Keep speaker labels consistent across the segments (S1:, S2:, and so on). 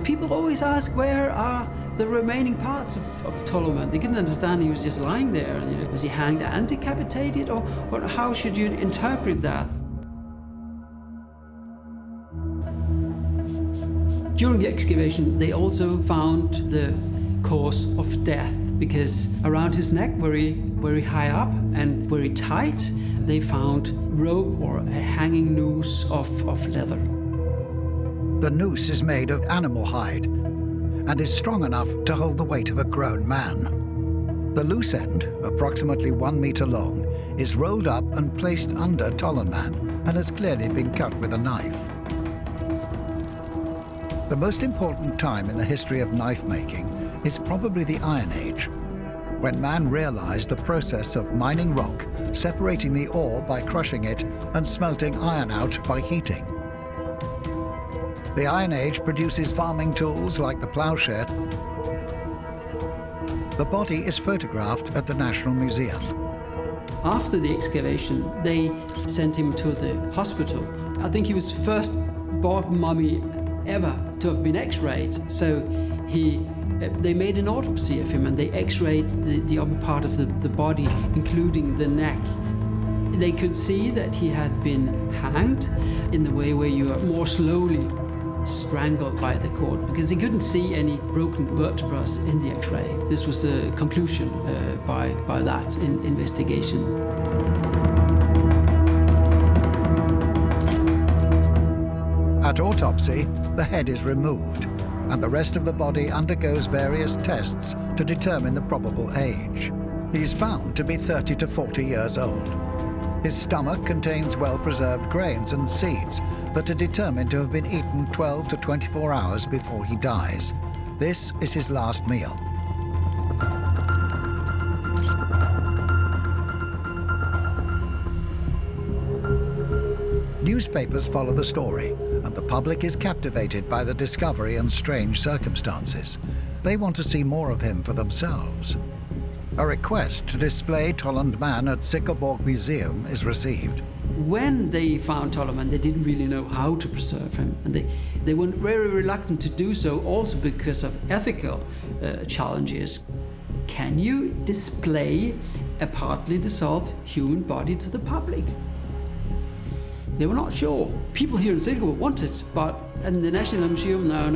S1: People always ask, where are the remaining parts of Tollund? They couldn't understand he was just lying there. Was he hanged and decapitated, or how should you interpret that? During the excavation, they also found the cause of death, because around his neck, very high up and very tight, they found rope or a hanging noose of leather.
S2: The noose is made of animal hide and is strong enough to hold the weight of a grown man. The loose end, approximately 1 meter long, is rolled up and placed under Tollund man and has clearly been cut with a knife. The most important time in the history of knife making is probably the Iron Age, when man realized the process of mining rock, separating the ore by crushing it, and smelting iron out by heating. The Iron Age produces farming tools like the ploughshare. The body is photographed at the National Museum.
S1: After the excavation, they sent him to the hospital. I think he was the first bog mummy ever to have been x-rayed. So they made an autopsy of him, and they x-rayed the upper part of the body, including the neck. They could see that he had been hanged in the way where you are more slowly strangled by the cord, because they couldn't see any broken vertebrae in the x-ray. This was the conclusion by that investigation.
S2: At autopsy, the head is removed, and the rest of the body undergoes various tests to determine the probable age. He is found to be 30 to 40 years old. His stomach contains well-preserved grains and seeds that are determined to have been eaten 12 to 24 hours before he dies. This is his last meal. Newspapers follow the story, and the public is captivated by the discovery and strange circumstances. They want to see more of him for themselves. A request to display Tollund man at Sikkerborg Museum is received.
S1: When they found Tollund, they didn't really know how to preserve him, and they were very reluctant to do so, also because of ethical challenges. Can you display a partly dissolved human body to the public? They were not sure. People here in Silkeborg wanted, but in the National Museum, no,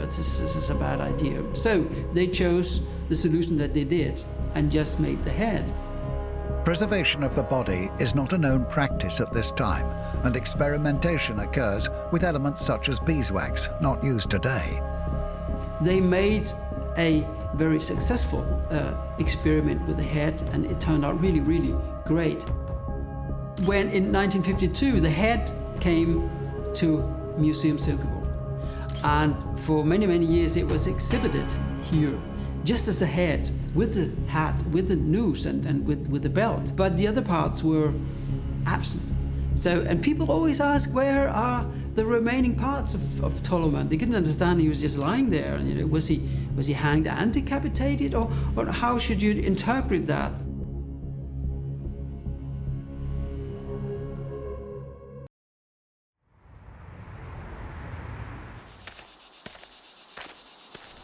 S1: this is a bad idea. So they chose the solution that they did and just made the head.
S2: Preservation of the body is not a known practice at this time, and experimentation occurs with elements such as beeswax, not used today.
S1: They made a very successful experiment with the head, and it turned out really, really great. When in 1952 the head came to Museum Silkeborg, and for many, many years it was exhibited here, just as a head, with the hat, with the noose and with the belt, but the other parts were absent. So, and people always ask, where are the remaining parts of Tollund? They couldn't understand he was just lying there. Was he hanged and decapitated, or how should you interpret that?